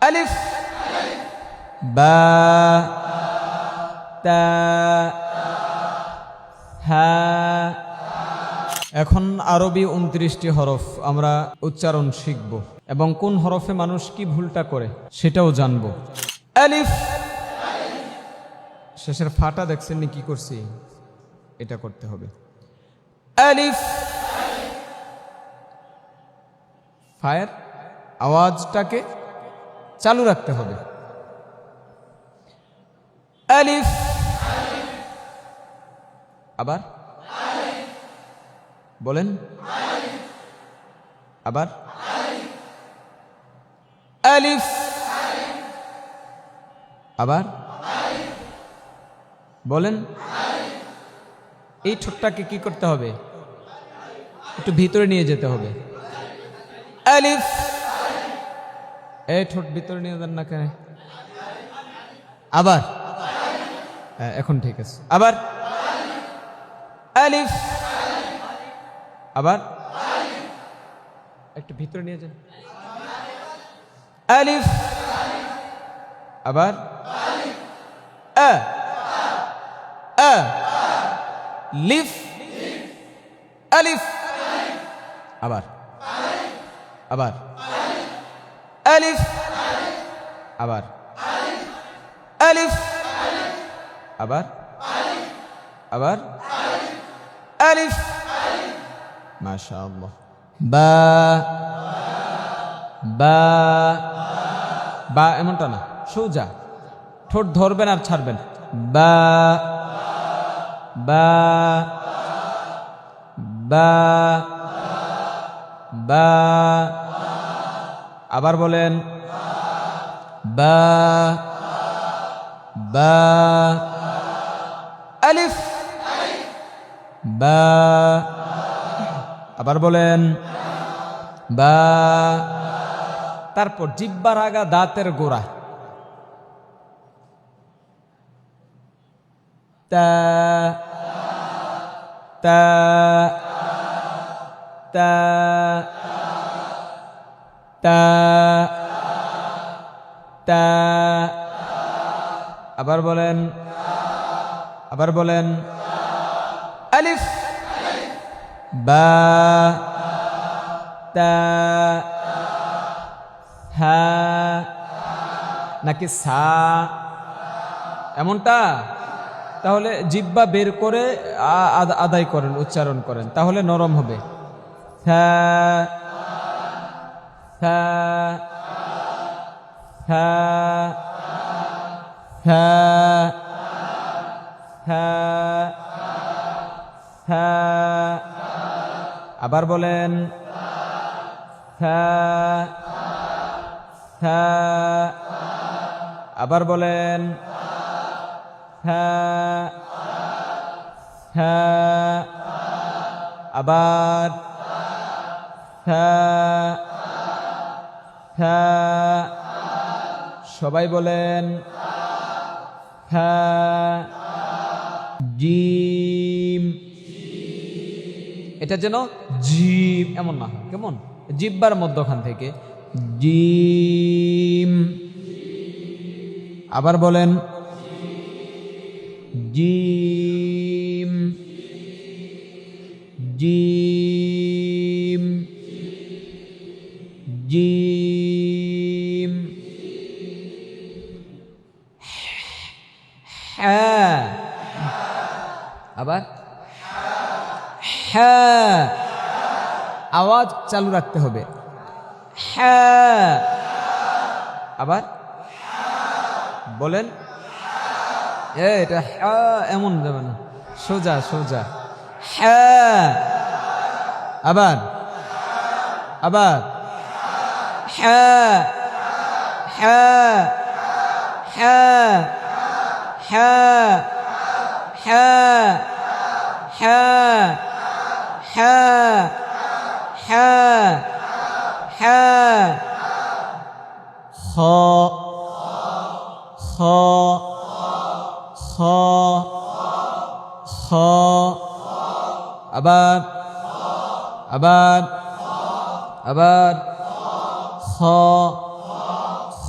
আলিফ বা তা হা। এখন আরবি 29টি হরফ আমরা উচ্চারণ শিখব এবং কোন হরফে মানুষ কি ভুলটা করে সেটাও জানব। আলিফ, শেষের ফাটা দেখছেন নি কি করছি, এটা করতে হবে। আলিফ, ফায়ের আওয়াজটাকে চালু রাখতে হবে। আলিফ, আবার বলেন, আবার আলিফ, আবার বলেন। এই ঠোঁটটাকে কি করতে হবে, একটু ভিতরে নিয়ে যেতে হবে। আলিফ, এই ঠোঁট ভিতরে নিয়ে যান না কেন? আবার, এখন ঠিক আছে। আবার আলিফ, আবার একটু ভিতরে নিয়ে যান। আলিফ, আবার আ আ লিফ, আলিফ, আবার আবার আলিফ, আবার আলিফ, আবার আবার আলিফ। মাশাআল্লাহ। বা বা বা এমনটা না, সোজা ঠোঁট ধরবেন আর ছাড়বেন। বা বা বা বা আবার বলেন বা বা আলিফ বা আবার বলেন বা। তারপর জিহ্বার আগা দাঁতের গোড়া তা তা তা তা তা আবার বলেন, আবার বলেন আলিফ বা তা হা নাকি সা এমনটা? তাহলে জিহ্বা বের করে আদায় করেন, উচ্চারণ করেন, তাহলে নরম হবে। থা থা থা থা থা থা আবার বলেন থা থা আবার বলেন থা থা আবার থা থা সবাই বলেন থা জিম। এটা যেন জিম এমন না হয়, কেমন জিহ্বার মধ্যখান থেকে জিম। আবার বলেন জিম জিম জিম। হ্যাঁ, আবার হ্যাঁ, আওয়াজ চালু রাখতে হবে। হ্যাঁ, আবার বলেন এটা হ্যাঁ এমন যাবে না, সোজা সোজা। হ্যাঁ, আবার আবার হ্যাঁ হ্যাঁ হ্যাঁ হ্যাঁ হ্যাঁ হ্যাঁ হ্যাঁ হ্যাঁ হ্যাঁ। খ খ খ খ আবার আবার আবার খ খ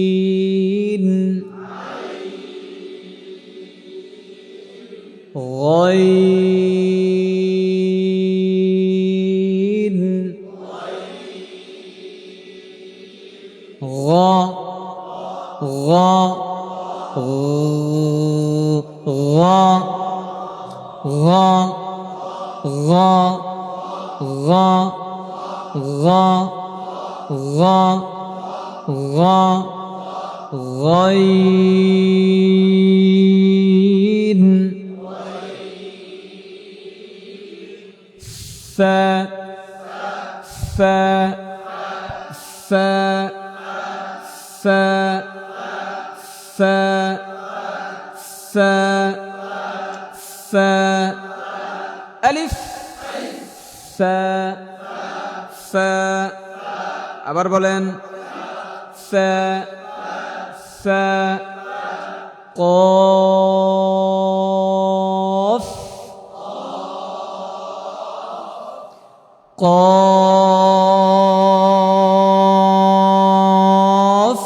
عين غين غا غا غا غا غا غا غا غا غا غين فا فا فا فا فا فا فا ألف فا فا আবার বলেন ফা ফা قاف قاف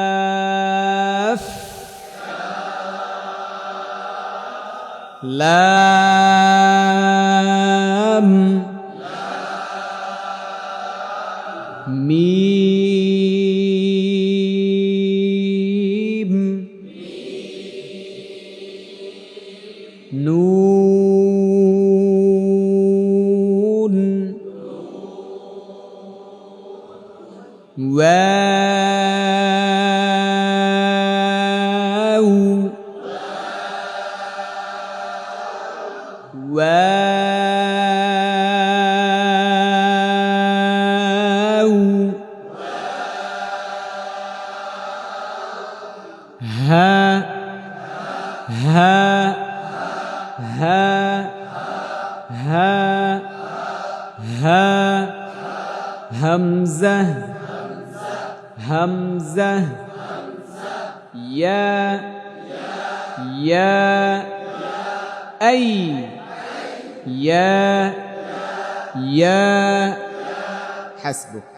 كاف لام ميم نون واو واو ها ها ها ها ها همزة همزة يا يا أي يا حسبك.